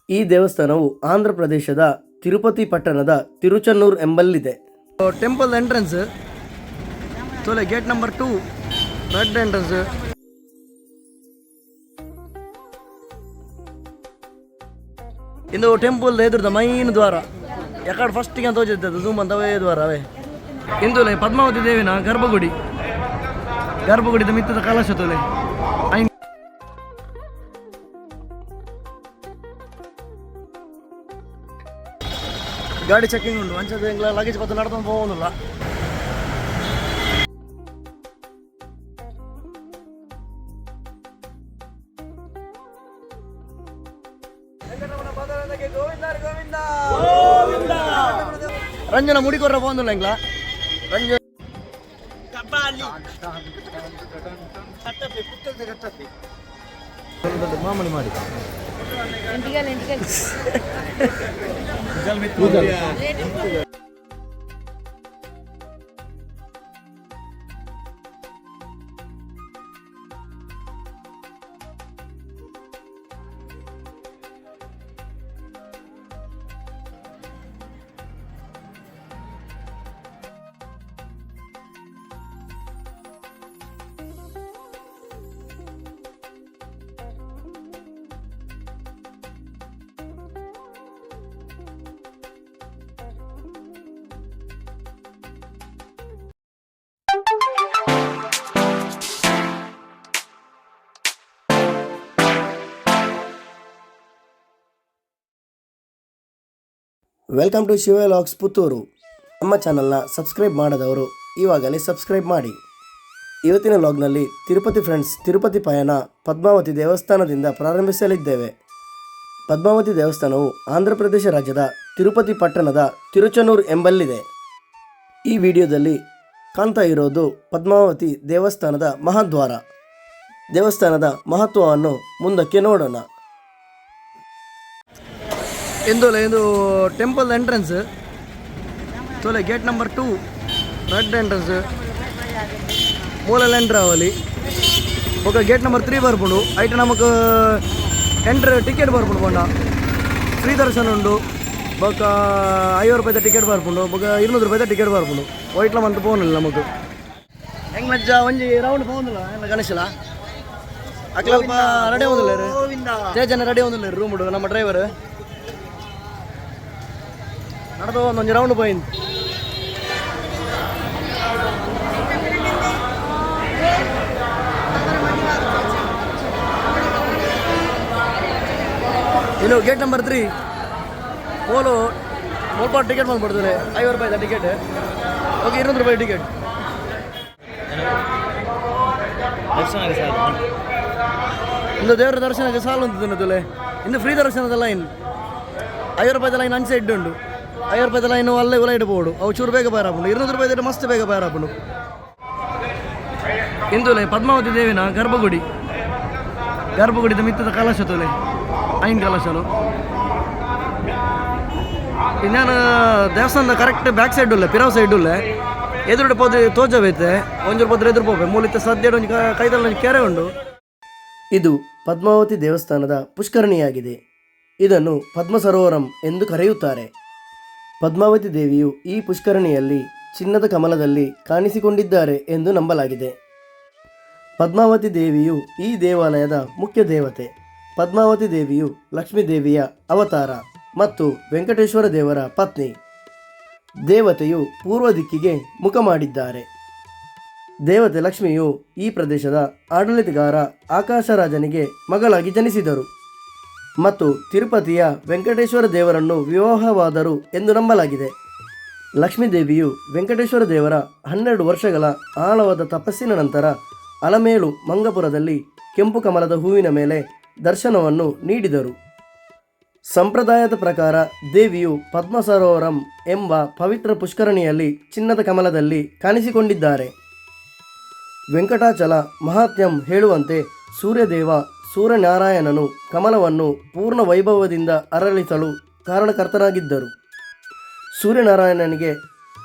ಈ ದೇವಸ್ಥಾನವು ಆಂಧ್ರ ಪ್ರದೇಶದ ತಿರುಪತಿ ಪಟ್ಟಣದ ತಿರುಚನ್ನೂರ್ ಎಂಬಲ್ಲಿದೆ. ಟೆಂಪಲ್ ಎಂಟ್ರೆನ್ಸ್ ತೋಲೆ ಗೇಟ್ ನಂಬರ್ 2 ರೆಡ್ ಎಂಟ್ರೆನ್ಸ್. ಇಂದು ಟೆಂಪಲ್ ಎದುರದ ಮೈನ್ ದ್ವಾರ ಎಕಡೆ ಫಸ್ಟಿಗೆ ಅಂತ ತೋಚಿರ್ತದೆ ಝೂಮ್ ಅಂತವೇ ದ್ವಾರ ಅವೇ. ಇಂದುಲೆ ಪದ್ಮಾವತಿ ದೇವಿನ ಗರ್ಭಗುಡಿದ ಮಿತ್ತದ ಕಲಶ ತೋಲೆ ಗಾಡಿ ಚೆಕಿಂಗ್ ಉಂಟು. ಅಂಚದ ಲಗೇಜ್ ಪತ್ತ ನಡ್ಕೊಂಡು ಹೋಗೋದಿಲ್ಲ. ರಂಜನ ಮುಡಿಕೊರ್ರ ಹೋಗೋದಿಲ್ಲ ಎಂಗ್ಲ ರಂಜನ ಮಾಮೂಲಿ ಮಾಡಿ welcome to Shiva logs Puttur. ನಮ್ಮ ಚಾನಲ್ನ ಸಬ್ಸ್ಕ್ರೈಬ್ ಮಾಡದವರು ಇವಾಗಲೇ ಸಬ್ಸ್ಕ್ರೈಬ್ ಮಾಡಿ. ಇವತ್ತಿನ ಲಾಗ್ನಲ್ಲಿ ತಿರುಪತಿ ಫ್ರೆಂಡ್ಸ್ ತಿರುಪತಿ ಪಯಣ ಪದ್ಮಾವತಿ ದೇವಸ್ಥಾನದಿಂದ ಪ್ರಾರಂಭಿಸಲಿದ್ದೇವೆ. ಪದ್ಮಾವತಿ ದೇವಸ್ಥಾನವು ಆಂಧ್ರ ಪ್ರದೇಶ ರಾಜ್ಯದ ತಿರುಪತಿ ಪಟ್ಟಣದ ತಿರುಚನ್ನೂರ್ ಎಂಬಲ್ಲಿದೆ. ಈ ವಿಡಿಯೋದಲ್ಲಿ ಕಾಣ್ತಾ ಇರೋದು ಪದ್ಮಾವತಿ ದೇವಸ್ಥಾನದ ಮಹಾದ್ವಾರ. ದೇವಸ್ಥಾನದ ಮಹತ್ವವನ್ನು ಮುಂದಕ್ಕೆ ನೋಡೋಣ. ಇದು ಟೆಂಪಲ್ ಎಂಟ್ರೆನ್ಸ್ ತೋಲೆ ಗೇಟ್ ನಂಬರ್ 2 ರೆಡ್ ಎಂಟ್ರೆನ್ಸ್ ಮೂಲಲ್ಲಿ ಎಂಟ್ರ್ ಆವಲಿ ఒక ಗೇಟ್ ನಂಬರ್ 3 ಬರ್ಪುಂಡು. ಐಟ್ ನಮಕ್ ಎಂಟ್ರ್ ಟಿಕೆಟ್ ಬರ್ಪುಂಡು ಪಂಡ ಫ್ರೀ ದರ್ಶನ ಉಂಡು. ಬೊಕ 50 ರೂಪಾಯಿದ ಟಿಕೆಟ್ ಬರ್ಪುಂಡು. ಬೊಕ 200 ರೂಪಾಯಿದ ಟಿಕೆಟ್ ಬರ್ಪುಂಡು. ವೈಟ್ಲ ಮಂತ್ ಪೋನಿಲ್ಲ ನಮಕ್ ಹೆಂಗ್ ಮಜ್ಜ ಒಂಜಿ ರೌಂಡ್ ಪೋನಿಲ್ಲ ಎಲ್ಲ ಗಣೇಶಲ ಅಕ್ಲಲ್ಪ ರೆಡಿ ಆಗೋದಿಲ್ಲ ತೇಜನ ರೆಡಿ ಆಗೋದಿಲ್ಲ ರೂಮ್ ನಮ್ಮ ಡ್ರೈವರ್ ನಡೆದು ಒಂದೊಂದು ರೌಂಡ್ పోయింది. ಇನ್ನು ಗೇಟ್ ನಂಬರ್ 3 ಮುಲ್ಪ ಟಿಕೆಟ್ ಬಂದ್ಬಿಡ್ತಾರೆ. 50 ರೂಪಾಯಿದ ಟಿಕೆಟ್. ಓಕೆ 200 ರೂಪಾಯಿ ಟಿಕೆಟ್. ಇಂದು ದೇವರ ದರ್ಶನಕ್ಕೆ ಸಾಲು ಅಂತದಲ್ಲ. ಇನ್ನು ಫ್ರೀ ದರ್ಶನದ ಲೈನ್ 50 ರೂಪಾಯಿದ ಲೈನ್ ಅಂಚೆ ಸೈಡ್ ಉಂಟು. 50 ರೂಪಾಯಿದ ಲೈನು ಅಲ್ಲೇ ಉಲ ಇಡ್ಬೋದು. ಅವು ಚೂರು ಬೇಗ ಬಾರಾಪುಂಡು. 200 ರೂಪಾಯಿದ ಮಸ್ತ್ ಬೇಗ ಬಾರಾಪುಂಡು. ಇಂದುಲೆ ಪದ್ಮಾವತಿ ದೇವಿನ ಗರ್ಭಗುಡಿದ ಮಿತ್ತದ ಕಲಶ ತೋಲೆ ಐನ್ ಕಲಶಲು. ಇನ್ನೇನು ದೇವಸ್ಥಾನದ ಕರೆಕ್ಟ್ ಬ್ಯಾಕ್ ಸೈಡ್ ಉಳ್ಳೆ ಪಿರಾವ್ ಸೈಡ್ ಉಳ್ಳೆ ಎದುರುಡೆ ಪೋದು ತೋಜವೈತೆ ಒಂಜೂರು ಪೋದ್ರೆ ಎದುರು ಪೋಪೆ ಮೂಲಿತ ಸದ್ಯಡ್ ಒಂದು ಕೈದಲ್ಲಿ ಒಂದು ಕೆರೆ ಉಂಡು. ಇದು ಪದ್ಮಾವತಿ ದೇವಸ್ಥಾನದ ಪುಷ್ಕರಣಿಯಾಗಿದೆ. ಇದನ್ನು ಪದ್ಮ ಸರೋವರಂ ಎಂದು ಕರೆಯುತ್ತಾರೆ. ಪದ್ಮಾವತಿ ದೇವಿಯು ಈ ಪುಷ್ಕರಣಿಯಲ್ಲಿ ಚಿನ್ನದ ಕಮಲದಲ್ಲಿ ಕಾಣಿಸಿಕೊಂಡಿದ್ದಾರೆ ಎಂದು ನಂಬಲಾಗಿದೆ. ಪದ್ಮಾವತಿ ದೇವಿಯು ಈ ದೇವಾಲಯದ ಮುಖ್ಯ ದೇವತೆ. ಪದ್ಮಾವತಿ ದೇವಿಯು ಲಕ್ಷ್ಮೀ ದೇವಿಯ ಅವತಾರ ಮತ್ತು ವೆಂಕಟೇಶ್ವರ ದೇವರ ಪತ್ನಿ. ದೇವತೆಯು ಪೂರ್ವ ದಿಕ್ಕಿಗೆ ಮುಖ ಮಾಡಿದ್ದಾರೆ. ದೇವತೆ ಲಕ್ಷ್ಮಿಯು ಈ ಪ್ರದೇಶದ ಆಡಳಿತಗಾರ ಆಕಾಶರಾಜನಿಗೆ ಮಗಳಾಗಿ ಜನಿಸಿದರು ಮತ್ತು ತಿರುಪತಿಯ ವೆಂಕಟೇಶ್ವರ ದೇವರನ್ನು ವಿವಾಹವಾದರು ಎಂದು ನಂಬಲಾಗಿದೆ. ಲಕ್ಷ್ಮೀ ದೇವಿಯು ವೆಂಕಟೇಶ್ವರ ದೇವರ 12 ವರ್ಷಗಳ ಆಳವಾದ ತಪಸ್ಸಿನ ನಂತರ ಅಲಮೇಲು ಮಂಗಪುರದಲ್ಲಿ ಕೆಂಪು ಕಮಲದ ಹೂವಿನ ಮೇಲೆ ದರ್ಶನವನ್ನು ನೀಡಿದರು. ಸಂಪ್ರದಾಯದ ಪ್ರಕಾರ ದೇವಿಯು ಪದ್ಮ ಸರೋವರಂ ಎಂಬ ಪವಿತ್ರ ಪುಷ್ಕರಣಿಯಲ್ಲಿ ಚಿನ್ನದ ಕಮಲದಲ್ಲಿ ಕಾಣಿಸಿಕೊಂಡಿದ್ದಾರೆ. ವೆಂಕಟಾಚಲ ಮಹಾತ್ಮ್ಯಂ ಹೇಳುವಂತೆ ಸೂರ್ಯದೇವ ಸೂರ್ಯನಾರಾಯಣನು ಕಮಲವನ್ನು ಪೂರ್ಣ ವೈಭವದಿಂದ ಅರಳಿಸಲು ಕಾರಣಕರ್ತನಾಗಿದ್ದರು. ಸೂರ್ಯನಾರಾಯಣನಿಗೆ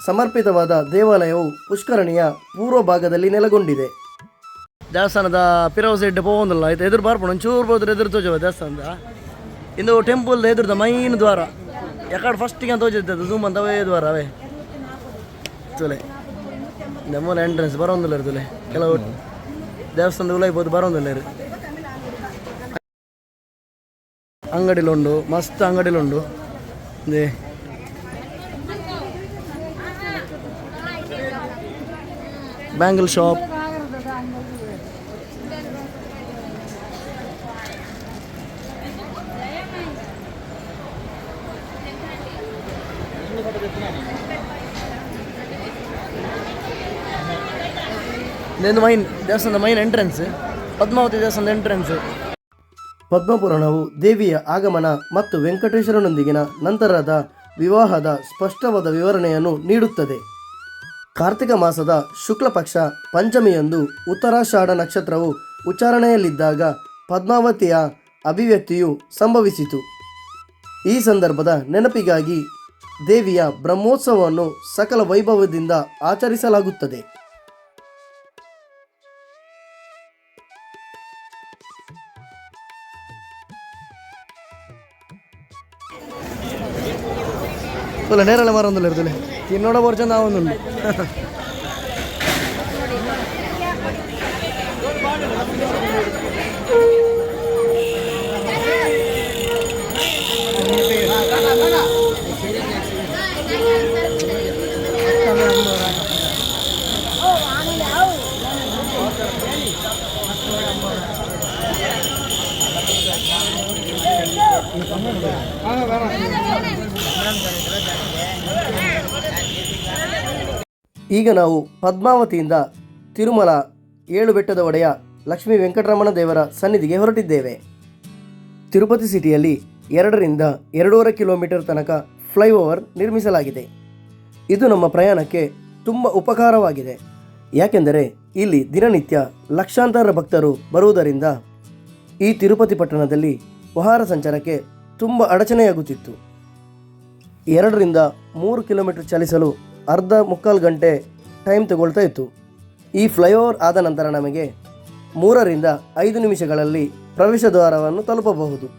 ಸಮರ್ಪಿತವಾದ ದೇವಾಲಯವು ಪುಷ್ಕರಣಿಯ ಪೂರ್ವ ಭಾಗದಲ್ಲಿ ನೆಲೆಗೊಂಡಿದೆ. ದೇವಸ್ಥಾನದ ಪಿರವ ಸೈಡ್ ಹೋಗೋದಿಲ್ಲ. ಆಯ್ತು ಎದುರು ಬಾರ್ಪಣ ಒಂಚೂರು ಹೋದ್ರೆ ಎದುರು ತೋಜವ ದೇವಸ್ಥಾನದ ಇಂದು ಟೆಂಪಲ್ ಎದುರ್ದ ಮೈನ್ ದ್ವಾರ ಯಾಕಡೆ ಫಸ್ಟಿಗೆ ಅಂತ ಹೋಗಿದ್ದದು ಝೂಮ್ ಅಂತ ಅವೇ ದ್ವಾರ ಅವೇ ತುಲೆ ನಮ್ಮೂಲ ಎಂಟ್ರೆನ್ಸ್ ಬರೋದಿಲ್ಲ ಇರ್ತಲೆ ಕೆಲವು ದೇವಸ್ಥಾನದ ಉಲಾಯ್ಬೋದು ಬರೋದಿಲ್ಲ ಇರು ಅಂಗಡಿಲುಂಡು ಮಸ್ತ್ ಅಂಗಡಿಲುಂಡು ಇದೇ ಬ್ಯಾಂಗಲ್ ಶಾಪ್ ಇದೊಂದು ಮೈನ್ ದೇವಸ್ಥಾನದ ಮೈನ್ ಎಂಟ್ರೆನ್ಸ್ ಪದ್ಮಾವತಿ ದೇವಸ್ಥಾನದ ಎಂಟ್ರೆನ್ಸ್. ಪದ್ಮಪುರಾಣವು ದೇವಿಯ ಆಗಮನ ಮತ್ತು ವೆಂಕಟೇಶ್ವರನೊಂದಿಗಿನ ನಂತರದ ವಿವಾಹದ ಸ್ಪಷ್ಟವಾದ ವಿವರಣೆಯನ್ನು ನೀಡುತ್ತದೆ. ಕಾರ್ತಿಕ ಮಾಸದ ಶುಕ್ಲ ಪಕ್ಷ ಪಂಚಮಿಯಂದು ಉತ್ತರಾಷಾಢ ನಕ್ಷತ್ರವು ಉಚ್ಚಾರಣೆಯಲ್ಲಿದ್ದಾಗ ಪದ್ಮಾವತಿಯ ಅಭಿವ್ಯಕ್ತಿಯು ಸಂಭವಿಸಿತು. ಈ ಸಂದರ್ಭದ ನೆನಪಿಗಾಗಿ ದೇವಿಯ ಬ್ರಹ್ಮೋತ್ಸವವನ್ನು ಸಕಲ ವೈಭವದಿಂದ ಆಚರಿಸಲಾಗುತ್ತದೆ. ನೇರಳೆ ಮರ ಒಂದಿಲ್ಲ ಇರ್ತದೆ ತಿನ್ನೋಡ ಬರ್ಚ ನಾವೊಂದುಂಡು ಈಗ ನಾವು ಪದ್ಮಾವತಿಯಿಂದ ತಿರುಮಲ 7 ಬೆಟ್ಟದ ಒಡೆಯ ಲಕ್ಷ್ಮೀ ವೆಂಕಟರಮಣ ದೇವರ ಸನ್ನಿಧಿಗೆ ಹೊರಟಿದ್ದೇವೆ. ತಿರುಪತಿ ಸಿಟಿಯಲ್ಲಿ 2 ರಿಂದ 2.5 ಕಿಲೋಮೀಟರ್ ತನಕ ಫ್ಲೈಓವರ್ ನಿರ್ಮಿಸಲಾಗಿದೆ. ಇದು ನಮ್ಮ ಪ್ರಯಾಣಕ್ಕೆ ತುಂಬ ಉಪಕಾರವಾಗಿದೆ. ಯಾಕೆಂದರೆ ಇಲ್ಲಿ ದಿನನಿತ್ಯ ಲಕ್ಷಾಂತರ ಭಕ್ತರು ಬರುವುದರಿಂದ ಈ ತಿರುಪತಿ ಪಟ್ಟಣದಲ್ಲಿ ವಾಹನ ಸಂಚಾರಕ್ಕೆ ತುಂಬ ಅಡಚಣೆಯಾಗುತ್ತಿತ್ತು. 2 ರಿಂದ 3 ಕಿಲೋಮೀಟರ್ ಚಲಿಸಲು ಅರ್ಧ ಮುಕ್ಕಾಲು ಗಂಟೆ ಟೈಮ್ ತಗೊಳ್ತಾ ಇತ್ತು. ಈ ಫ್ಲೈಓವರ್ ಆದ ನಂತರ ನಮಗೆ 3 ರಿಂದ 5 ನಿಮಿಷಗಳಲ್ಲಿ ಪ್ರವೇಶ ದ್ವಾರವನ್ನು ತಲುಪಬಹುದು.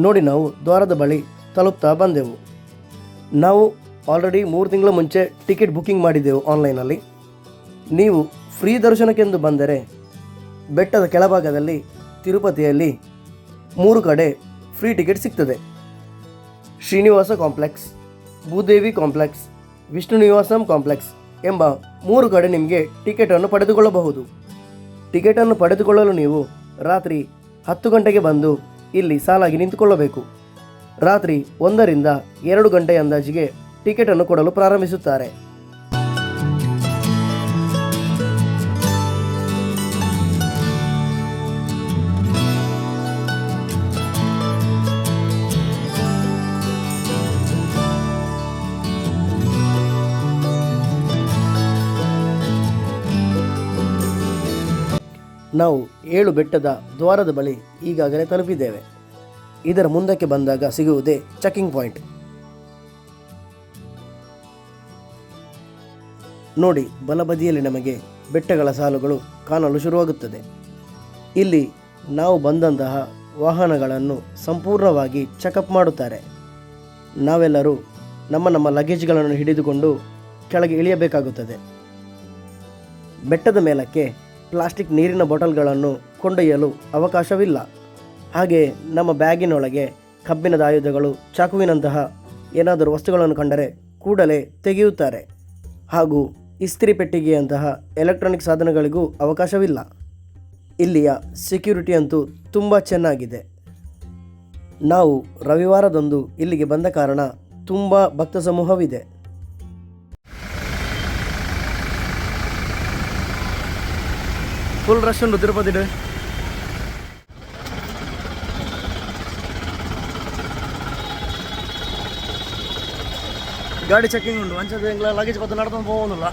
ನೋಡಿ, ನಾವು ದ್ವಾರದ ಬಳಿ ತಲುಪ್ತಾ ಬಂದೆವು. ನಾವು ಆಲ್ರೆಡಿ 3 ತಿಂಗಳ ಮುಂಚೆ ಟಿಕೆಟ್ ಬುಕ್ಕಿಂಗ್ ಮಾಡಿದ್ದೆವು ಆನ್ಲೈನಲ್ಲಿ. ನೀವು ಫ್ರೀ ದರ್ಶನಕ್ಕೆಂದು ಬಂದರೆ ಬೆಟ್ಟದ ಕೆಳಭಾಗದಲ್ಲಿ ತಿರುಪತಿಯಲ್ಲಿ 3 ಕಡೆ ಫ್ರೀ ಟಿಕೆಟ್ ಸಿಗ್ತದೆ. Srinivasa complex, Bhudevi complex, Vishnu Nivasam complex ಎಂಬ 3 ಕಡೆ ನಿಮಗೆ ಟಿಕೆಟನ್ನು ಪಡೆದುಕೊಳ್ಳಬಹುದು. ಟಿಕೆಟನ್ನು ಪಡೆದುಕೊಳ್ಳಲು ನೀವು ರಾತ್ರಿ 10 ಗಂಟೆಗೆ ಬಂದು ಇಲ್ಲಿ ಸಾಲಾಗಿ ನಿಂತುಕೊಳ್ಳಬೇಕು. ರಾತ್ರಿ 1 ರಿಂದ 2 ಗಂಟೆಯ ಅಂದಾಜಿಗೆ ಟಿಕೆಟನ್ನು ಕೊಡಲು ಪ್ರಾರಂಭಿಸುತ್ತಾರೆ. ನಾವು 7 ಬೆಟ್ಟದ ದ್ವಾರದ ಬಳಿ ಈಗಾಗಲೇ ತಲುಪಿದ್ದೇವೆ. ಇದರ ಮುಂದಕ್ಕೆ ಬಂದಾಗ ಸಿಗುವುದೇ ಚೆಕಿಂಗ್ ಪಾಯಿಂಟ್. ನೋಡಿ, ಬಲಬದಿಯಲ್ಲಿ ನಮಗೆ ಬೆಟ್ಟಗಳ ಸಾಲುಗಳು ಕಾಣಲು ಶುರುವಾಗುತ್ತದೆ. ಇಲ್ಲಿ ನಾವು ಬಂದಂತಹ ವಾಹನಗಳನ್ನು ಸಂಪೂರ್ಣವಾಗಿ ಚೆಕಪ್ ಮಾಡುತ್ತಾರೆ. ನಾವೆಲ್ಲರೂ ನಮ್ಮ ಲಗೇಜ್ಗಳನ್ನು ಹಿಡಿದುಕೊಂಡು ಕೆಳಗೆ ಇಳಿಯಬೇಕಾಗುತ್ತದೆ. ಬೆಟ್ಟದ ಮೇಲಕ್ಕೆ ಪ್ಲಾಸ್ಟಿಕ್ ನೀರಿನ ಬಾಟಲ್ಗಳನ್ನು ಕೊಂಡೊಯ್ಯಲು ಅವಕಾಶವಿಲ್ಲ. ಹಾಗೆ ನಮ್ಮ ಬ್ಯಾಗಿನೊಳಗೆ ಕಬ್ಬಿಣದ ಆಯುಧಗಳು, ಚಾಕುವಿನಂತಹ ಏನಾದರೂ ವಸ್ತುಗಳನ್ನು ಕಂಡರೆ ಕೂಡಲೇ ತೆಗೆಯುತ್ತಾರೆ. ಹಾಗೂ ಇಸ್ತ್ರಿ ಪೆಟ್ಟಿಗೆಯಂತಹ ಎಲೆಕ್ಟ್ರಾನಿಕ್ ಸಾಧನಗಳಿಗೂ ಅವಕಾಶವಿಲ್ಲ. ಇಲ್ಲಿಯ ಸೆಕ್ಯೂರಿಟಿ ಅಂತೂ ತುಂಬ ಚೆನ್ನಾಗಿದೆ. ನಾವು ರವಿವಾರದಂದು ಇಲ್ಲಿಗೆ ಬಂದ ಕಾರಣ ತುಂಬ ಭಕ್ತ ಸಮೂಹವಿದೆ. ಫುಲ್ ರಶ್ ಉಂಟು ತಿರುಪತಿ. ಗಾಡಿ ಚೆಕಿಂಗ್ ಉಂಟು. ಅಂಚದ ಲಗೇಜ್ ಕೊತ್ತು ನಡ್ಕೊಂಡು ಹೋಗೋದಿಲ್ಲ.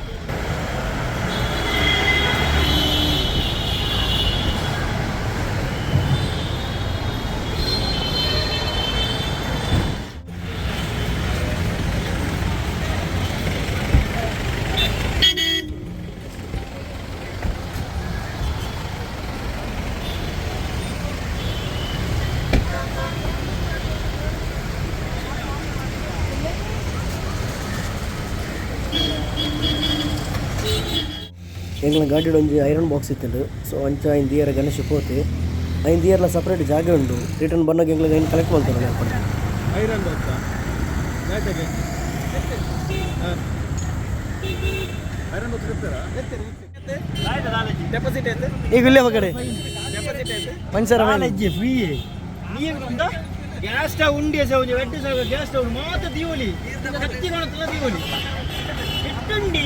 ಎಂಗ್ಲ ಗಾಡಿ ಒಂಜಿ ಐರನ್ ಬಾಕ್ಸ್ ಇತ್ತುಂಡು. ಸೊ ಅಂಚ ಐದು ಇಯರ್ ಗಣೇಶ ಪೋತೆ 5 ಇಯರ್ಲ ಸಪ್ರೇಟ್ ಜಾಗ ಉಂಡು. ರಿಟರ್ನ್ ಬಂದಾಗ ಎಂಗ್ಲ ಏನು ಕಲೆಕ್ಟ್ ಮಾಡ್ತಾರೆ ಐರನ್ ಬಾಕ್ಸಾ ಐರನ್ ಬಾಕ್ಸ್ ಇರ್ತಾರಾ ಡೆಪಾಸಿಟ್ ಐತೆ ಈಗ ಇಲ್ಲೇ ಕಡೆ ಡೆಪಾಸಿಟ್ ಐತೆ ಮನುಷ್ಯರ ಫ್ರೀ ಗ್ಯಾಸ್ ಸ್ಟವ್ ಉಂಡಿ ಸೌಜ ವೆಡ್ ಸೌಜ ಗ್ಯಾಸ್ ಸ್ಟವ್ ಮಾತ್ರ ದೀವಲಿ ಕತ್ತಿ ಕಾಣುತ್ತಲ್ಲ ದೀವಲಿ ಇಟ್ಟುಂಡಿ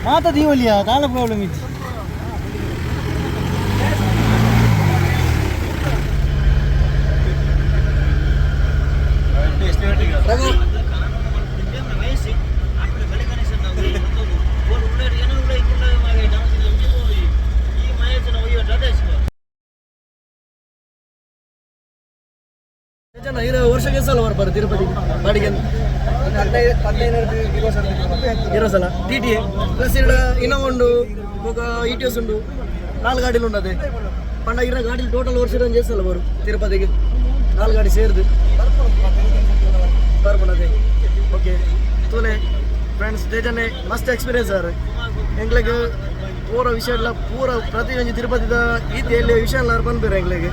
ಮಾತ ದೀವಲಿಯಾ ಕಾಲ ಪ್ರಾಬ್ಲಮ್ ಇತ್ತು ಜನ ಇರೋ ವರ್ಷಕ್ಕೆ ಸಲ ಬರ್ಬಾರ್ದು ತಿರುಪತಿ ಬಾಡಿಗೆ 15-20 ಸಲ ಟಿ ಟಿ ಪ್ಲಸ್ ಇನ್ನೂ ಉಂಡು ఒక ಇಟಿಎಸ್ ಉಂಡು 4 ಗಾಡಿಲು ಉಂಡು ಅದೇ ಪಂಡ ಇರೋ ಗಾಡಿ ಟೋಟಲ್ ವರ್ಷ ಸಲ ಬರು ತಿರುಪತಿಗೆ 4 ಗಾಡಿ ಸೇರಿದು ಬರ್ಬೋದು ಅದೇ ಓಕೆ ತೂಲೆ ಫ್ರೆಂಡ್ಸ್ ತೇಜನೆ ಮಸ್ತ್ ಎಕ್ಸ್ಪೀರಿಯನ್ಸ್ ಸರ್ ಎಂಗ್ಲಿಗೆ ಪೂರ ವಿಷಯ ಎಲ್ಲ ಪೂರ ಪ್ರತಿಯೊಂದು ತಿರುಪತಿದ ಈತಿಯಲ್ಲಿ ವಿಷಯ ಎಲ್ಲ ಬಂದ್ಬೇರೆ ಎಂಗ್ಲಿಗೆ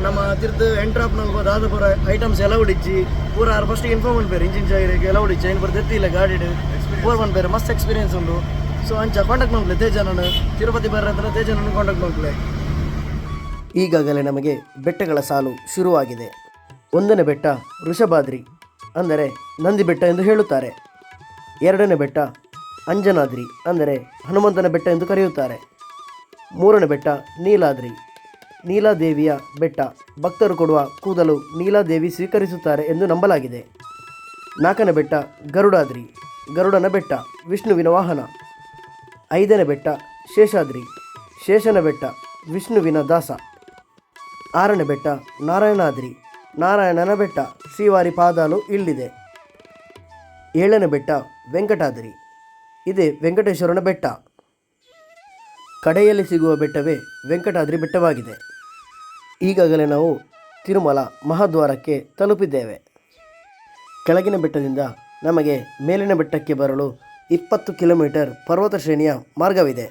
ನಮ್ಮ ತಿರ್ದು ಎಂಟ್ರಾಪ್ನಲ್ಲಿ ದಾದಾಪುರ ಐಟಮ್ಸ್ ಎಲ್ಲ ಹೊಡಿಚ್ಚಿ ಪೂರ ಫಸ್ಟ್ ಇನ್ಫಾರ್ಮ್ ಮಾಡ್ಬೇರೆ ಇಂಜಿನ್ ಜಾಗಿರಿಗೆ ಎಲ್ಲ ಹೊಡಿಚ್ಚಿ ಏನು ಬರ್ದು ಎತ್ತಿಲ್ಲ ಗಾಡಿ ಪೂರ ಬಂದ್ಬೇರೆ ಮಸ್ತ್ ಎಕ್ಸ್ಪೀರಿಯನ್ಸ್ ಉಂಟು. ಸೊ ಅಂಚ ಕಾಂಟ್ಯಾಕ್ಟ್ ಮಾಡ್ಲೆ ತೇಜನನ್ನು ತಿರುಪತಿ ಬರ್ರೆ ಹತ್ರ ತೇಜನನ್ನು ಕಾಂಟ್ಯಾಕ್ಟ್ ಮಾಡ್ಲೆ. ಈಗಾಗಲೇ ನಮಗೆ ಬೆಟ್ಟಗಳ ಸಾಲು ಶುರುವಾಗಿದೆ. 1ನೇ ಬೆಟ್ಟ ವೃಷಭಾದ್ರಿ ಅಂದರೆ ನಂದಿ ಬೆಟ್ಟ ಎಂದು ಹೇಳುತ್ತಾರೆ. 2ನೇ ಬೆಟ್ಟ ಅಂಜನಾದ್ರಿ ಅಂದರೆ ಹನುಮಂತನ ಬೆಟ್ಟ ಎಂದು ಕರೆಯುತ್ತಾರೆ. 3ನೇ ಬೆಟ್ಟ ನೀಲಾದ್ರಿ, ನೀಲಾದೇವಿಯ ಬೆಟ್ಟ, ಭಕ್ತರು ಕೊಡುವ ಕೂದಲು ನೀಲಾದೇವಿ ಸ್ವೀಕರಿಸುತ್ತಾರೆ ಎಂದು ನಂಬಲಾಗಿದೆ. 4ನೇ ಬೆಟ್ಟ ಗರುಡಾದ್ರಿ, ಗರುಡನ ಬೆಟ್ಟ, ವಿಷ್ಣುವಿನ ವಾಹನ. 5ನೇ ಬೆಟ್ಟ ಶೇಷಾದ್ರಿ, ಶೇಷನ ಬೆಟ್ಟ, ವಿಷ್ಣುವಿನ ದಾಸ. 6ನೇ ಬೆಟ್ಟ ನಾರಾಯಣಾದ್ರಿ, ನಾರಾಯಣನ ಬೆಟ್ಟ, ಶ್ರೀವಾರಿ ಪಾದಾಲು ಇಲ್ಲಿದೆ. 7ನೇ ಬೆಟ್ಟ ವೆಂಕಟಾದ್ರಿ, ಇದೇ ವೆಂಕಟೇಶ್ವರನ ಬೆಟ್ಟ. ಕಡೆಯಲ್ಲಿ ಸಿಗುವ ಬೆಟ್ಟವೇ ವೆಂಕಟಾದ್ರಿ ಬೆಟ್ಟವಾಗಿದೆ. ಈಗಾಗಲೇ ನಾವು ತಿರುಮಲ ಮಹಾದ್ವಾರಕ್ಕೆ ತಲುಪಿದ್ದೇವೆ. ಕೆಳಗಿನ ಬೆಟ್ಟದಿಂದ ನಮಗೆ ಮೇಲಿನ ಬೆಟ್ಟಕ್ಕೆ ಬರಲು 20 ಕಿಲೋಮೀಟರ್ ಪರ್ವತ ಶ್ರೇಣಿಯ ಮಾರ್ಗವಿದೆ.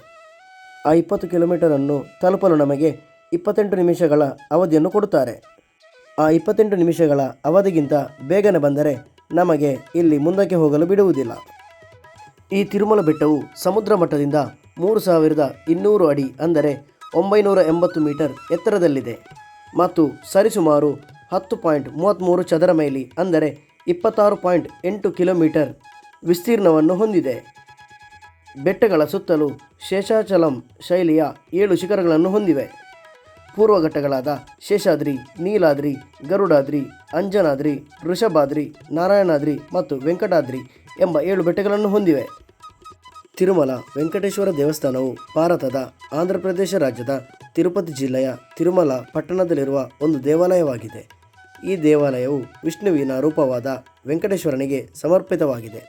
ಆ 20 ಕಿಲೋಮೀಟರನ್ನು ತಲುಪಲು ನಮಗೆ 28 ನಿಮಿಷಗಳ ಅವಧಿಯನ್ನು ಕೊಡುತ್ತಾರೆ. ಆ 28 ನಿಮಿಷಗಳ ಅವಧಿಗಿಂತ ಬೇಗನೆ ಬಂದರೆ ನಮಗೆ ಇಲ್ಲಿ ಮುಂದಕ್ಕೆ ಹೋಗಲು ಬಿಡುವುದಿಲ್ಲ. ಈ ತಿರುಮಲ ಬೆಟ್ಟವು ಸಮುದ್ರ ಮಟ್ಟದಿಂದ 3200 ಅಡಿ ಅಂದರೆ 980 ಮೀಟರ್ ಎತ್ತರದಲ್ಲಿದೆ ಮತ್ತು ಸರಿಸುಮಾರು 10.33 ಚದರ ಮೈಲಿ ಅಂದರೆ 26.8 ಕಿಲೋಮೀಟರ್ ವಿಸ್ತೀರ್ಣವನ್ನು ಹೊಂದಿದೆ. ಬೆಟ್ಟಗಳ ಸುತ್ತಲೂ ಶೇಷಾಚಲಂ ಶೈಲಿಯ 7 ಶಿಖರಗಳನ್ನು ಹೊಂದಿವೆ. ಪೂರ್ವಘಟ್ಟಗಳಾದ ಶೇಷಾದ್ರಿ, ನೀಲಾದ್ರಿ, ಗರುಡಾದ್ರಿ, ಅಂಜನಾದ್ರಿ, ವೃಷಭಾದ್ರಿ, ನಾರಾಯಣಾದ್ರಿ ಮತ್ತು ವೆಂಕಟಾದ್ರಿ ಎಂಬ 7 ಬೆಟ್ಟಗಳನ್ನು ಹೊಂದಿವೆ. ತಿರುಮಲ ವೆಂಕಟೇಶ್ವರ ದೇವಸ್ಥಾನವು ಭಾರತದ ಆಂಧ್ರ ಪ್ರದೇಶ ರಾಜ್ಯದ ತಿರುಪತಿ ಜಿಲ್ಲೆಯ ತಿರುಮಲ ಪಟ್ಟಣದಲ್ಲಿರುವ ಒಂದು ದೇವಾಲಯವಾಗಿದೆ. ಈ ದೇವಾಲಯವು ವಿಷ್ಣುವಿನ ರೂಪವಾದ ವೆಂಕಟೇಶ್ವರನಿಗೆ ಸಮರ್ಪಿತವಾಗಿದೆ.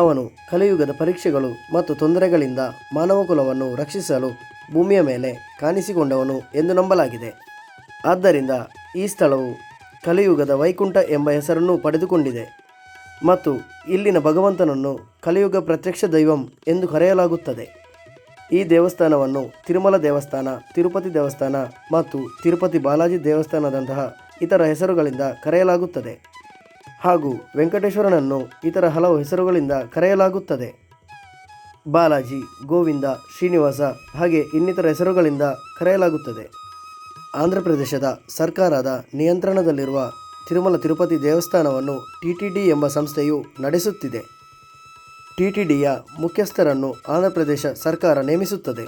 ಅವನು ಕಲಿಯುಗದ ಪರೀಕ್ಷೆಗಳು ಮತ್ತು ತೊಂದರೆಗಳಿಂದ ಮಾನವಕುಲವನ್ನು ರಕ್ಷಿಸಲು ಭೂಮಿಯ ಮೇಲೆ ಕಾಣಿಸಿಕೊಂಡವನು ಎಂದು ನಂಬಲಾಗಿದೆ. ಆದ್ದರಿಂದ ಈ ಸ್ಥಳವು ಕಲಿಯುಗದ ವೈಕುಂಠ ಎಂಬ ಹೆಸರನ್ನು ಪಡೆದುಕೊಂಡಿದೆ ಮತ್ತು ಇಲ್ಲಿನ ಭಗವಂತನನ್ನು ಕಲಿಯುಗ ಪ್ರತ್ಯಕ್ಷ ದೈವಂ ಎಂದು ಕರೆಯಲಾಗುತ್ತದೆ. ಈ ದೇವಸ್ಥಾನವನ್ನು ತಿರುಮಲ ದೇವಸ್ಥಾನ, ತಿರುಪತಿ ದೇವಸ್ಥಾನ ಮತ್ತು ತಿರುಪತಿ ಬಾಲಾಜಿ ದೇವಸ್ಥಾನದಂತಹ ಇತರ ಹೆಸರುಗಳಿಂದ ಕರೆಯಲಾಗುತ್ತದೆ ಹಾಗೂ ವೆಂಕಟೇಶ್ವರನನ್ನು ಇತರ ಹಲವು ಹೆಸರುಗಳಿಂದ ಕರೆಯಲಾಗುತ್ತದೆ. ಬಾಲಾಜಿ, ಗೋವಿಂದ, ಶ್ರೀನಿವಾಸ ಹಾಗೆ ಇನ್ನಿತರ ಹೆಸರುಗಳಿಂದ ಕರೆಯಲಾಗುತ್ತದೆ. ಆಂಧ್ರ ಪ್ರದೇಶದ ಸರ್ಕಾರದ ನಿಯಂತ್ರಣದಲ್ಲಿರುವ ತಿರುಮಲ ತಿರುಪತಿ ದೇವಸ್ಥಾನವನ್ನು TTD ಎಂಬ ಸಂಸ್ಥೆಯು ನಡೆಸುತ್ತಿದೆ. TTDಯ ಮುಖ್ಯಸ್ಥರನ್ನು ಆಂಧ್ರ ಪ್ರದೇಶ ಸರ್ಕಾರ ನೇಮಿಸುತ್ತದೆ.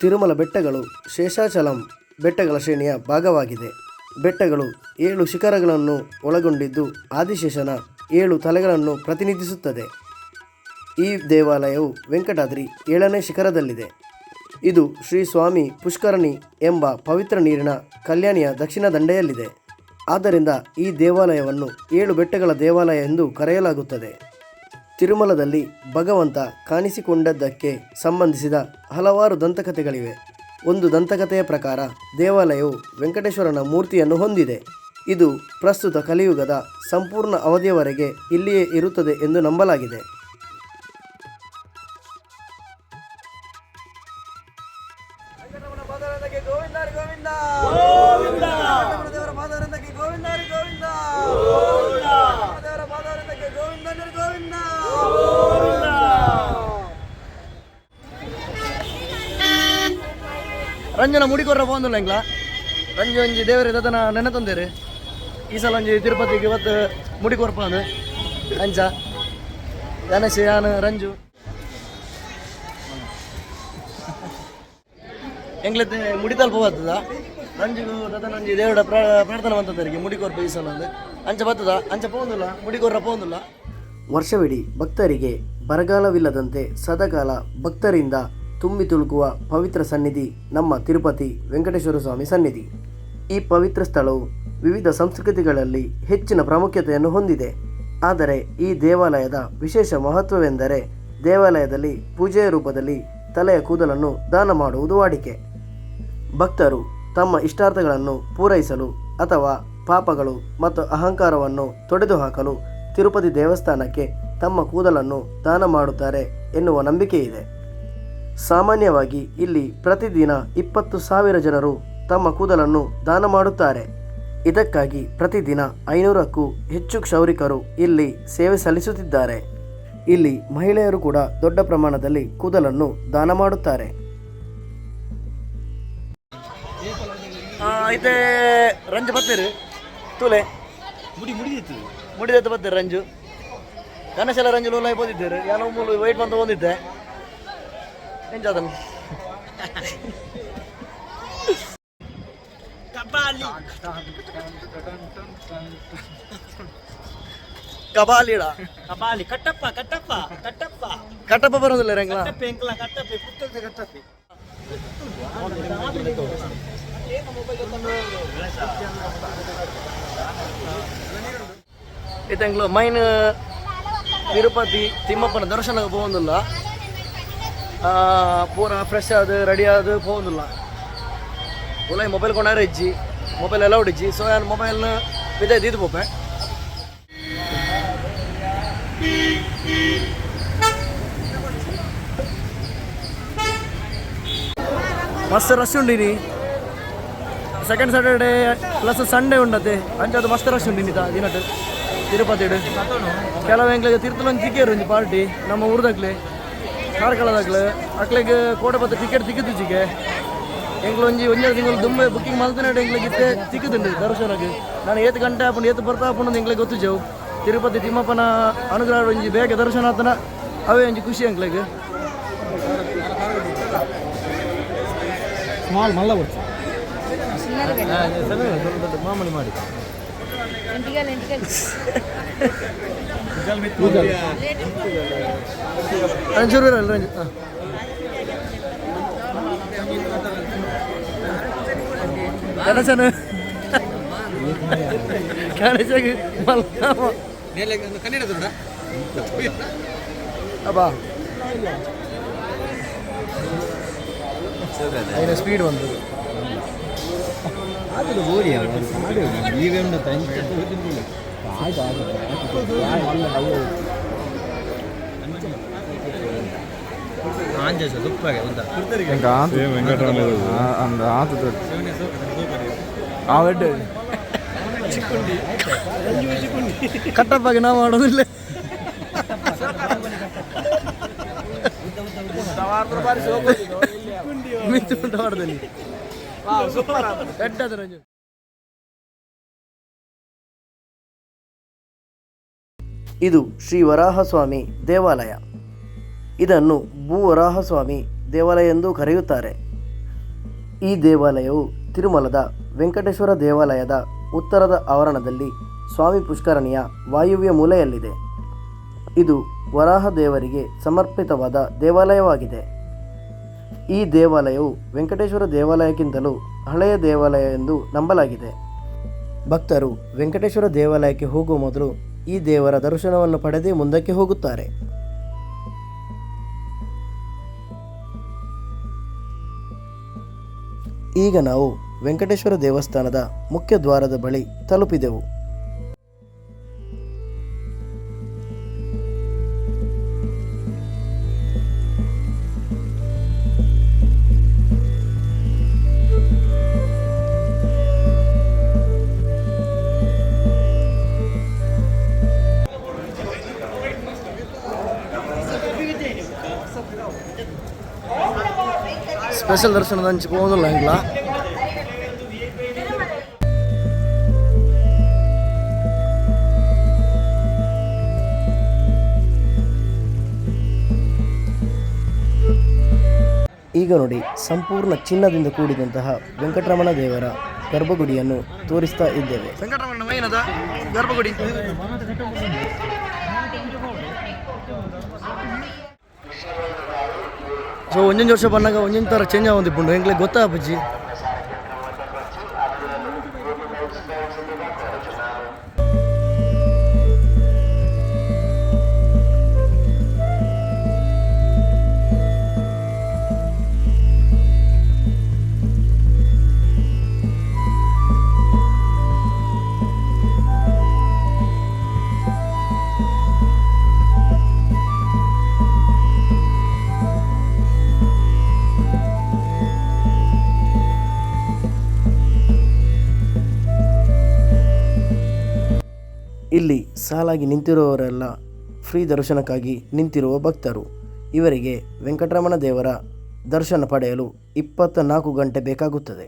ತಿರುಮಲ ಬೆಟ್ಟಗಳು ಶೇಷಾಚಲಂ ಬೆಟ್ಟಗಳ ಶ್ರೇಣಿಯ ಭಾಗವಾಗಿದೆ. ಬೆಟ್ಟಗಳು 7 ಶಿಖರಗಳನ್ನು ಒಳಗೊಂಡಿದ್ದು ಆದಿಶೇಷನ 7 ತಲೆಗಳನ್ನು ಪ್ರತಿನಿಧಿಸುತ್ತದೆ. ಈ ದೇವಾಲಯವು ವೆಂಕಟಾದ್ರಿ 7ನೇ ಶಿಖರದಲ್ಲಿದೆ. ಇದು ಶ್ರೀ ಸ್ವಾಮಿ ಪುಷ್ಕರಣಿ ಎಂಬ ಪವಿತ್ರ ನೀರಿನ ಕಲ್ಯಾಣಿಯ ದಕ್ಷಿಣ ದಂಡೆಯಲ್ಲಿದೆ. ಆದ್ದರಿಂದ ಈ ದೇವಾಲಯವನ್ನು 7 ಬೆಟ್ಟಗಳ ದೇವಾಲಯ ಎಂದು ಕರೆಯಲಾಗುತ್ತದೆ. ತಿರುಮಲದಲ್ಲಿ ಭಗವಂತ ಕಾಣಿಸಿಕೊಂಡದ್ದಕ್ಕೆ ಸಂಬಂಧಿಸಿದ ಹಲವಾರು ದಂತಕಥೆಗಳಿವೆ. ಒಂದು ದಂತಕಥೆಯ ಪ್ರಕಾರ ದೇವಾಲಯವು ವೆಂಕಟೇಶ್ವರನ ಮೂರ್ತಿಯನ್ನು ಹೊಂದಿದೆ. ಇದು ಪ್ರಸ್ತುತ ಕಲಿಯುಗದ ಸಂಪೂರ್ಣ ಅವಧಿಯವರೆಗೆ ಇಲ್ಲಿಯೇ ಇರುತ್ತದೆ ಎಂದು ನಂಬಲಾಗಿದೆ. ವೆಂಕಟರಮಣ ಪಾದಾರವಿಂದಕ್ಕೆ ಗೋವಿಂದ ಹರಿ ಗೋವಿಂದ. ದೇವರ ಪಾದಾರವಿಂದಕ್ಕೆ ಗೋವಿಂದ ಹರಿ ಗೋವಿಂದ. ದೇವರ ಪಾದಾರವಿಂದಕ್ಕೆ ಗೋವಿಂದ ಹರಿ ಗೋವಿಂದ. ರಂಜನ ಮುಡಿಕೊರ್ರ ಪೋಂದುಲ್ಲ ಎಂಗ್ಲ ರಂಜು ಒಂಜಿ ದೇವರ ದದನ ನೆನೆ ತಂದೇರಿ ಈ ಸಲ ಒಂಜಿ ತಿರುಪತಿಗೆ ಇವತ್ತು ಮುಡಿಕೊರ್ಪ ಅಂದು ಅಂಚ ಗಣೇಶ್ ಯಾನು ರಂಜು ಎಂಗ್ಲತ್ತೆ ಮುಡಿ ತಲ್ಪ ಬರ್ತದ ರಂಜು ದದನ ಒಂಜಿ ದೇವರ ಪ್ರಾರ್ಥನೆ ಬಂತದರಿಗೆ ಮುಡಿಕೊರ್ಪ ಈ ಸಲ ಅಂದು ಅಂಚ ಬರ್ತದ ಅಂಚ ಪೋಂದುಲ್ಲ ಮುಡಿಕೊರ್ರ ಪೋಂದುಲ್ಲ. ವರ್ಷವಿಡೀ ಭಕ್ತರಿಗೆ ಬರಗಾಲವಿಲ್ಲದಂತೆ ಸದಾಕಾಲ ಭಕ್ತರಿಂದ ತುಂಬಿ ತುಳುಕುವ ಪವಿತ್ರ ಸನ್ನಿಧಿ ನಮ್ಮ ತಿರುಪತಿ ವೆಂಕಟೇಶ್ವರ ಸ್ವಾಮಿ ಸನ್ನಿಧಿ. ಈ ಪವಿತ್ರ ಸ್ಥಳವು ವಿವಿಧ ಸಂಸ್ಕೃತಿಗಳಲ್ಲಿ ಹೆಚ್ಚಿನ ಪ್ರಾಮುಖ್ಯತೆಯನ್ನು ಹೊಂದಿದೆ. ಆದರೆ ಈ ದೇವಾಲಯದ ವಿಶೇಷ ಮಹತ್ವವೆಂದರೆ ದೇವಾಲಯದಲ್ಲಿ ಪೂಜೆಯ ರೂಪದಲ್ಲಿ ತಲೆಯ ಕೂದಲನ್ನು ದಾನ ಮಾಡುವುದು ವಾಡಿಕೆ. ಭಕ್ತರು ತಮ್ಮ ಇಷ್ಟಾರ್ಥಗಳನ್ನು ಪೂರೈಸಲು ಅಥವಾ ಪಾಪಗಳು ಮತ್ತು ಅಹಂಕಾರವನ್ನು ತೊಡೆದುಹಾಕಲು ತಿರುಪತಿ ದೇವಸ್ಥಾನಕ್ಕೆ ತಮ್ಮ ಕೂದಲನ್ನು ದಾನ ಮಾಡುತ್ತಾರೆ ಎನ್ನುವ ನಂಬಿಕೆ ಇದೆ. ಸಾಮಾನ್ಯವಾಗಿ ಇಲ್ಲಿ ಪ್ರತಿದಿನ 20,000 ಜನರು ತಮ್ಮ ಕೂದಲನ್ನು ದಾನ ಮಾಡುತ್ತಾರೆ. ಇದಕ್ಕಾಗಿ ಪ್ರತಿದಿನ 500ಕ್ಕೂ ಹೆಚ್ಚು ಕ್ಷೌರಿಕರು ಇಲ್ಲಿ ಸೇವೆ ಸಲ್ಲಿಸುತ್ತಿದ್ದಾರೆ. ಇಲ್ಲಿ ಮಹಿಳೆಯರು ಕೂಡ ದೊಡ್ಡ ಪ್ರಮಾಣದಲ್ಲಿ ಕೂದಲನ್ನು ದಾನ ಮಾಡುತ್ತಾರೆ. ಐತೆ ರಂಜು ಬತ್ತೀರಿ ತೂಲೆ ಮುಡಿದತ್ತು ಬತ್ತೀರಿ ರಂಜು ಗಣೇಶಲ ರಂಜು ಲೋಲ ಬೋದಿದ್ದೀರಿ ಯಾನೋ ಮೂಲು ವೈಟ್ ಬಂದು ಬಂದಿದ್ದೆ ಎಂಜಾದನು ಕಬಾಲಿಡ ಕಪಾಲಿ ಕಟ್ಟಪ್ಪ ಕಟ್ಟಪ್ಪ ಕಟ್ಟಪ್ಪ ಕಟ್ಟಪ್ಪ ಬರೋದಿಲ್ಲ ರಂಗ್ಲ ಪೆಂಕ್ಲ ಕಟ್ಟಪ್ಪೆ ಪುಸ್ತಕ ಕಟ್ಟಪ್ಪೆ ಇತ್ತಂಗ್ಲು ಮೈನ್ ತಿರುಪತಿ ತಿಮ್ಮಪ್ಪನ ದರ್ಶನಕ್ಕೆ ಹೋಗೋದಿಲ್ಲ ಪೂರ ಫ್ರೆಶ್ ಆದ ರೆಡಿ ಆದ ಹೋಗೋದಿಲ್ಲ ಒಳ್ಳೆ ಮೊಬೈಲ್ ಕೊಂಡಾರ ಇಜ್ಜಿ ಮೊಬೈಲ್ ಎಲ್ಲ ಹೊಡಿಜ್ಜಿ ಸೊ ನಾನು ಮೊಬೈಲ್ನ ಬಿದ್ದ ಇದ್ದು ಪೋಪೆ ಮಸ್ತ್ ರಶ್ ಉಂಡಿನಿ ಸೆಕೆಂಡ್ ಸ್ಯಾಟರ್ಡೇ ಪ್ಲಸ್ ಸಂಡೇ ಉಂಡತೆ ಅಂಚದು ಮಸ್ತ್ ರಶ್ ಉಂಡಿನಿ ದಿನಟ್ಟು ತಿರುಪತಿ ಕೆಲವು ಎಂಗ್ಲಿಗೆ ತಿರುತಲೊಂದು ತಿಕ್ಕೇರು ಒಂಜಿ ಪಾರ್ಟಿ ನಮ್ಮ ಊರ್ದಾಗ್ಲಿ ಕಾರ್ಕಳದಾಗ್ಲಿ ಅಕ್ಲಿಗೆ ಕೋಟೆಪತ್ತ ಟಿಕೆಟ್ ತಿಕ್ಕಿದ್ದಿಜಿಗೆ ಎಂಗ್ಲು ಒಂಜಿ ಒಂಜೆರಡು ತಿಂಗಳು ದುಂಬೆ ಬುಕ್ಕಿಂಗ್ ಮಲ್ತನಾಡು ಎಂಗ್ಲಿಗೆ ತಿಕ್ಕುದುಂಡು ದರ್ಶನಕ್ಕೆ ನಾನು ಏತ್ ಗಂಟೆ ಹಾಕೊಂಡು ಏತ್ ಬರ್ತಾ ಹಾಕೊಂಡು ಎಂಗ್ಲಿಗೆ ಗೊತ್ತಿದ್ದೆವು ತಿರುಪತಿ ತಿಮ್ಮಪ್ಪನ ಅನುಗ್ರಹ ಒಂಜಿ ಬೇಗ ದರ್ಶನ ಆತನ ಅವೇ ಒಂಜಿ ಖುಷಿ ಎಂಗ್ಲಿಗೆ ಸ್ಮಾಲ್ ಮಲ್ಲ ಬರ್ತು ಮಾಮೂಲಿ ಮಾಡಿ ರಂಜೂರು ಅಲ್ಲ ರಂಜು ಗಣೇಶನ ಗಣೇಶಗೆ ಕನ್ನಡ ಅಬ್ಬಾ അതിന് സ്പീഡ് വന്നത് അതിൽ ഓടിയാ ഈവെണ്ട ಕಟ್ಟಪ್ಪಾಗಿ ನಾವು ಮಾಡೋದಿಲ್ಲ ಇದು ಶ್ರೀ ವರಾಹಸ್ವಾಮಿ ದೇವಾಲಯ. ಇದನ್ನು ಭೂವರಾಹಸ್ವಾಮಿ ದೇವಾಲಯ ಎಂದು ಕರೆಯುತ್ತಾರೆ. ಈ ದೇವಾಲಯವು ತಿರುಮಲದ ವೆಂಕಟೇಶ್ವರ ದೇವಾಲಯದ ಉತ್ತರದ ಆವರಣದಲ್ಲಿ ಸ್ವಾಮಿ ಪುಷ್ಕರಣಿಯ ವಾಯುವ್ಯ ಮೂಲೆಯಲ್ಲಿದೆ. ಇದು ವರಾಹ ದೇವರಿಗೆ ಸಮರ್ಪಿತವಾದ ದೇವಾಲಯವಾಗಿದೆ. ಈ ದೇವಾಲಯವು ವೆಂಕಟೇಶ್ವರ ದೇವಾಲಯಕ್ಕಿಂತಲೂ ಹಳೆಯ ದೇವಾಲಯ ಎಂದು ನಂಬಲಾಗಿದೆ. ಭಕ್ತರು ವೆಂಕಟೇಶ್ವರ ದೇವಾಲಯಕ್ಕೆ ಹೋಗುವ ಮೊದಲು ಈ ದೇವರ ದರ್ಶನವನ್ನು ಪಡೆದೇ ಮುಂದಕ್ಕೆ ಹೋಗುತ್ತಾರೆ. ಈಗ ನಾವು ವೆಂಕಟೇಶ್ವರ ದೇವಸ್ಥಾನದ ಮುಖ್ಯ ದ್ವಾರದ ಬಳಿ ತಲುಪಿದೆವು. ಸ್ಪೆಷಲ್ ದರ್ಶನದ ಹಂಚಿ ಹೋಗೋದಿಲ್ಲ ಹೆಂಗ್ಲ. ಈಗ ನೋಡಿ, ಸಂಪೂರ್ಣ ಚಿನ್ನದಿಂದ ಕೂಡಿದಂತಹ ವೆಂಕಟರಮಣ ದೇವರ ಗರ್ಭಗುಡಿಯನ್ನು ತೋರಿಸ್ತಾ ಇದ್ದೇವೆ. ವೆಂಕಟರಮಣ ಮೈನದ ಗರ್ಭಗುಡಿ. ಸೊ ಒಂದೊಂದು ವರ್ಷ ಬಂದಾಗ ಒಂದೊಂದು ಥರ ಚೇಂಜ್ ಆಗೊಂದಿಪ್ಪುಂಡು ಹೆಂಗ್ಲೆ ಗೊತ್ತಾ ಅಪ್ಪಾಜಿ. ಇಲ್ಲಿ ಸಾಲಾಗಿ ನಿಂತಿರುವವರೆಲ್ಲ ಫ್ರೀ ದರ್ಶನಕ್ಕಾಗಿ ನಿಂತಿರುವ ಭಕ್ತರು. ಇವರಿಗೆ ವೆಂಕಟರಮಣ ದೇವರ ದರ್ಶನ ಪಡೆಯಲು 24 ಗಂಟೆ ಬೇಕಾಗುತ್ತದೆ.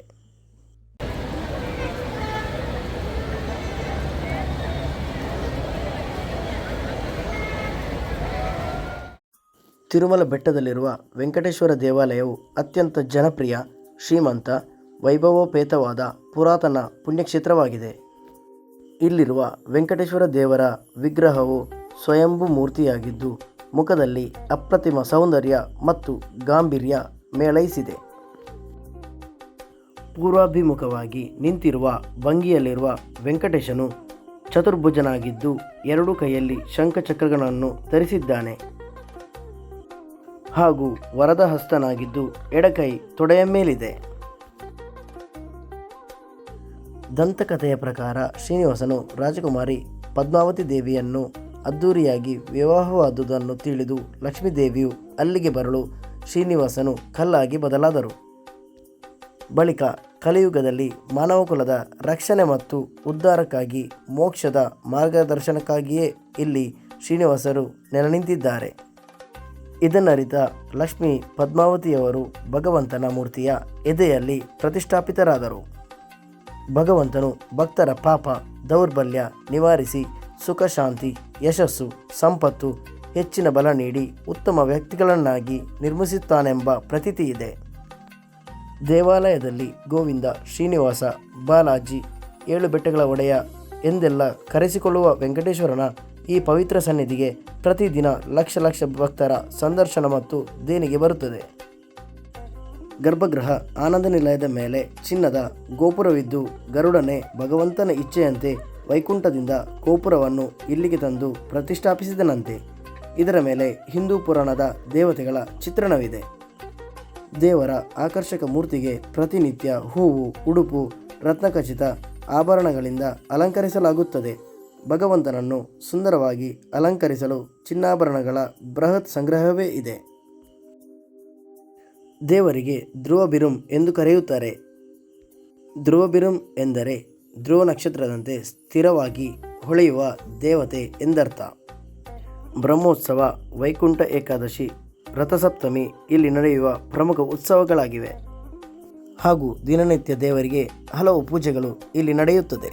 ತಿರುಮಲ ಬೆಟ್ಟದಲ್ಲಿರುವ ವೆಂಕಟೇಶ್ವರ ದೇವಾಲಯವು ಅತ್ಯಂತ ಜನಪ್ರಿಯ, ಶ್ರೀಮಂತ, ವೈಭವೋಪೇತವಾದ ಪುರಾತನ ಪುಣ್ಯಕ್ಷೇತ್ರವಾಗಿದೆ. ಇಲ್ಲಿರುವ ವೆಂಕಟೇಶ್ವರ ದೇವರ ವಿಗ್ರಹವು ಸ್ವಯಂಭೂ ಮೂರ್ತಿಯಾಗಿದ್ದು, ಮುಖದಲ್ಲಿ ಅಪ್ರತಿಮ ಸೌಂದರ್ಯ ಮತ್ತು ಗಾಂಭೀರ್ಯ ಮೇಳೈಸಿದೆ. ಪೂರ್ವಾಭಿಮುಖವಾಗಿ ನಿಂತಿರುವ ಭಂಗಿಯಲ್ಲಿರುವ ವೆಂಕಟೇಶನು ಚತುರ್ಭುಜನಾಗಿದ್ದು, ಎರಡೂ ಕೈಯಲ್ಲಿ ಶಂಖಚಕ್ರಗಳನ್ನು ಧರಿಸಿದ್ದಾನೆ ಹಾಗೂ ವರದ ಹಸ್ತನಾಗಿದ್ದು, ಎಡಕೈ ತೊಡೆಯ ಮೇಲಿದೆ. ದಂತಕಥೆಯ ಪ್ರಕಾರ ಶ್ರೀನಿವಾಸನು ರಾಜಕುಮಾರಿ ಪದ್ಮಾವತಿ ದೇವಿಯನ್ನು ಅದ್ಧೂರಿಯಾಗಿ ವಿವಾಹವಾದುದನ್ನು ತಿಳಿದು ಲಕ್ಷ್ಮೀದೇವಿಯು ಅಲ್ಲಿಗೆ ಬರಲು ಶ್ರೀನಿವಾಸನು ಕಲ್ಲಾಗಿ ಬದಲಾದರು. ಬಳಿಕ ಕಲಿಯುಗದಲ್ಲಿ ಮಾನವಕುಲದ ರಕ್ಷಣೆ ಮತ್ತು ಉದ್ಧಾರಕ್ಕಾಗಿ ಮೋಕ್ಷದ ಮಾರ್ಗದರ್ಶನಕ್ಕಾಗಿಯೇ ಇಲ್ಲಿ ಶ್ರೀನಿವಾಸರು ನೆಲೆ ನಿಂತಿದ್ದಾರೆ. ಇದನ್ನರಿತ ಲಕ್ಷ್ಮೀ ಪದ್ಮಾವತಿಯವರು ಭಗವಂತನ ಮೂರ್ತಿಯ ಎದೆಯಲ್ಲಿ ಪ್ರತಿಷ್ಠಾಪಿತರಾದರು. ಭಗವಂತನು ಭಕ್ತರ ಪಾಪ ದೌರ್ಬಲ್ಯ ನಿವಾರಿಸಿ ಸುಖ, ಶಾಂತಿ, ಯಶಸ್ಸು, ಸಂಪತ್ತು, ಹೆಚ್ಚಿನ ಬಲ ನೀಡಿ ಉತ್ತಮ ವ್ಯಕ್ತಿಗಳನ್ನಾಗಿ ನಿರ್ಮಿಸುತ್ತಾನೆಂಬ ಪ್ರತೀತಿ ಇದೆ. ದೇವಾಲಯದಲ್ಲಿ ಗೋವಿಂದ, ಶ್ರೀನಿವಾಸ, ಬಾಲಾಜಿ, 7 ಬೆಟ್ಟಗಳ ಒಡೆಯ ಎಂದೆಲ್ಲ ಕರೆಸಿಕೊಳ್ಳುವ ವೆಂಕಟೇಶ್ವರನ ಈ ಪವಿತ್ರ ಸನ್ನಿಧಿಗೆ ಪ್ರತಿದಿನ ಲಕ್ಷ ಲಕ್ಷ ಭಕ್ತರ ಸಂದರ್ಶನ ಮತ್ತು ದೇಣಿಗೆ ಬರುತ್ತದೆ. ಗರ್ಭಗೃಹ ಆನಂದ ನಿಲಯದ ಮೇಲೆ ಚಿನ್ನದ ಗೋಪುರವಿದ್ದು, ಗರುಡನೇ ಭಗವಂತನ ಇಚ್ಛೆಯಂತೆ ವೈಕುಂಠದಿಂದ ಗೋಪುರವನ್ನು ಇಲ್ಲಿಗೆ ತಂದು ಪ್ರತಿಷ್ಠಾಪಿಸಿದನಂತೆ. ಇದರ ಮೇಲೆ ಹಿಂದೂ ಪುರಾಣದ ದೇವತೆಗಳ ಚಿತ್ರಣವಿದೆ. ದೇವರ ಆಕರ್ಷಕ ಮೂರ್ತಿಗೆ ಪ್ರತಿನಿತ್ಯ ಹೂವು, ಉಡುಪು, ರತ್ನಖಚಿತ ಆಭರಣಗಳಿಂದ ಅಲಂಕರಿಸಲಾಗುತ್ತದೆ. ಭಗವಂತನನ್ನು ಸುಂದರವಾಗಿ ಅಲಂಕರಿಸಲು ಚಿನ್ನಾಭರಣಗಳ ಬೃಹತ್ ಸಂಗ್ರಹವೇ ಇದೆ. ದೇವರಿಗೆ ಧ್ರುವಬಿರುಂ ಎಂದು ಕರೆಯುತ್ತಾರೆ. ಧ್ರುವಬಿರುಂ ಎಂದರೆ ಧ್ರುವ ನಕ್ಷತ್ರದಂತೆ ಸ್ಥಿರವಾಗಿ ಹೊಳೆಯುವ ದೇವತೆ ಎಂದರ್ಥ. ಬ್ರಹ್ಮೋತ್ಸವ, ವೈಕುಂಠ ಏಕಾದಶಿ, ರಥಸಪ್ತಮಿ ಇಲ್ಲಿ ನಡೆಯುವ ಪ್ರಮುಖ ಉತ್ಸವಗಳಾಗಿವೆ. ಹಾಗೂ ದಿನನಿತ್ಯ ದೇವರಿಗೆ ಹಲವು ಪೂಜೆಗಳು ಇಲ್ಲಿ ನಡೆಯುತ್ತದೆ.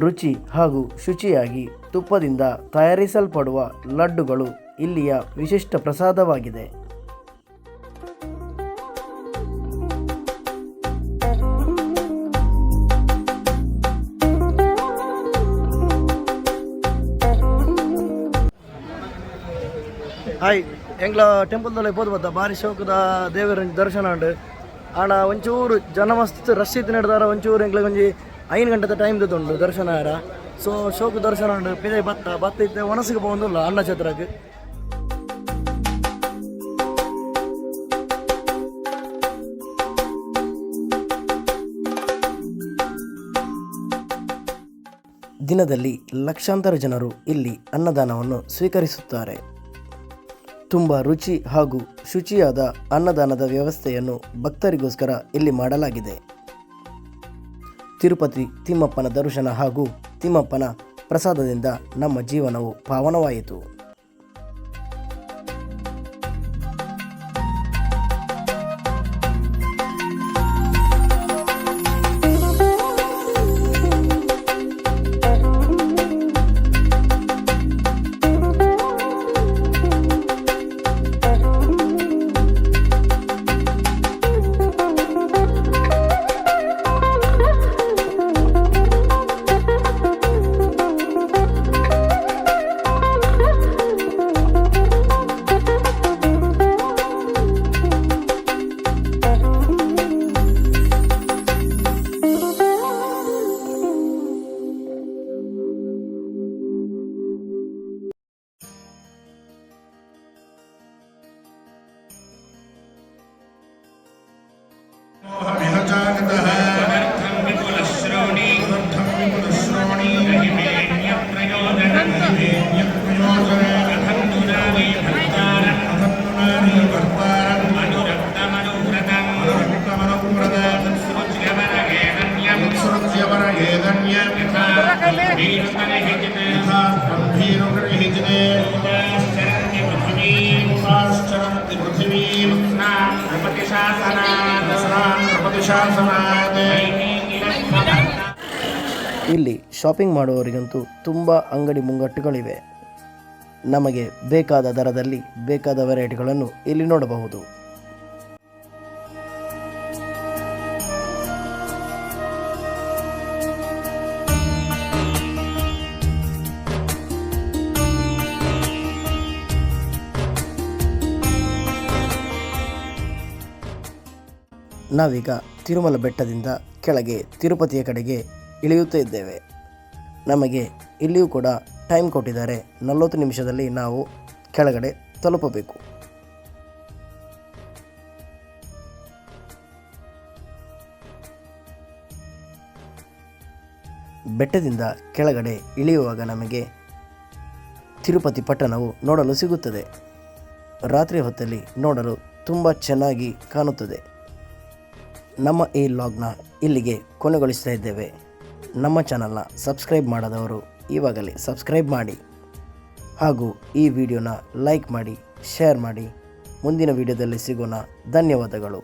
ರುಚಿ ಹಾಗೂ ಶುಚಿಯಾಗಿ ತುಪ್ಪದಿಂದ ತಯಾರಿಸಲ್ಪಡುವ ಲಡ್ಡುಗಳು ಇಲ್ಲಿಯ ವಿಶಿಷ್ಟ ಪ್ರಸಾದವಾಗಿದೆ. ಹಾಯ್ ಎಂಗ್ಲ ಟೆಂಪಲ್ದಲ್ಲ ಪೋದು ಬತ್ತ ಭಾರಿ ಶೋಕದ ದೇವರ ದರ್ಶನ ಉಂಡು. ಆಂಡ ಒಂಚೂರು ಜನ ಮಸ್ತ್ ರಶ್ ಇತ್ತು ನಡೆದಾರ. ಒಂಚೂರು ಎಂಗ್ಲ ಒಂಜಿ 5 ಗಂಟೆ ಟೈಮ್ ಉಂಡು ದರ್ಶನ ಯಾರ. ಸೊ ಶೋಕ ದರ್ಶನ ಉಂಡು. ಪಿದೆ ಬತ್ತ ಇತ್ತೆ ಒಣಸಿಗೆ പോകുന്നിಲ್ಲ ಅಣ್ಣ ಛತ್ರಕ್ಕೆ. ದಿನದಲ್ಲಿ ಲಕ್ಷಾಂತರ ಜನರು ಇಲ್ಲಿ ಅನ್ನದಾನವನ್ನು ಸ್ವೀಕರಿಸುತ್ತಾರೆ. ತುಂಬ ರುಚಿ ಹಾಗೂ ಶುಚಿಯಾದ ಅನ್ನದಾನದ ವ್ಯವಸ್ಥೆಯನ್ನು ಭಕ್ತರಿಗೋಸ್ಕರ ಇಲ್ಲಿ ಮಾಡಲಾಗಿದೆ. ತಿರುಪತಿ ತಿಮ್ಮಪ್ಪನ ದರ್ಶನ ಹಾಗೂ ತಿಮ್ಮಪ್ಪನ ಪ್ರಸಾದದಿಂದ ನಮ್ಮ ಜೀವನವು ಪಾವನವಾಯಿತು. ಇಲ್ಲಿ ಶಾಪಿಂಗ್ ಮಾಡುವವರಿಗಂತೂ ತುಂಬ ಅಂಗಡಿ ಮುಂಗಟ್ಟುಗಳಿವೆ. ನಮಗೆ ಬೇಕಾದ ದರದಲ್ಲಿ ಬೇಕಾದ ವೆರೈಟಿಗಳನ್ನು ಇಲ್ಲಿ ನೋಡಬಹುದು. ನಾವೀಗ ತಿರುಮಲ ಬೆಟ್ಟದಿಂದ ಕೆಳಗೆ ತಿರುಪತಿಯ ಕಡೆಗೆ ಇಳಿಯುತ್ತಾ ಇದ್ದೇವೆ. ನಮಗೆ ಇಲ್ಲಿಯೂ ಕೂಡ ಟೈಮ್ ಕೊಟ್ಟಿದ್ದಾರೆ. 40 ನಿಮಿಷದಲ್ಲಿ ನಾವು ಕೆಳಗಡೆ ತಲುಪಬೇಕು. ಬೆಟ್ಟದಿಂದ ಕೆಳಗಡೆ ಇಳಿಯುವಾಗ ನಮಗೆ ತಿರುಪತಿ ಪಟ್ಟಣವು ನೋಡಲು ಸಿಗುತ್ತದೆ. ರಾತ್ರಿ ಹೊತ್ತಲ್ಲಿ ನೋಡಲು ತುಂಬ ಚೆನ್ನಾಗಿ ಕಾಣುತ್ತದೆ. ನಮ್ಮ ಈ ಲಾಗ್ನ ಇಲ್ಲಿಗೆ ಕೊನೆಗೊಳಿಸ್ತಾ ಇದ್ದೇವೆ. ನಮ್ಮ ಚಾನಲ್ನ ಸಬ್ಸ್ಕ್ರೈಬ್ ಮಾಡದವರು ಇವಾಗಲೇ ಸಬ್ಸ್ಕ್ರೈಬ್ ಮಾಡಿ ಹಾಗೂ ಈ ವಿಡಿಯೋನ ಲೈಕ್ ಮಾಡಿ, ಶೇರ್ ಮಾಡಿ. ಮುಂದಿನ ವಿಡಿಯೋದಲ್ಲಿ ಸಿಗೋಣ. ಧನ್ಯವಾದಗಳು.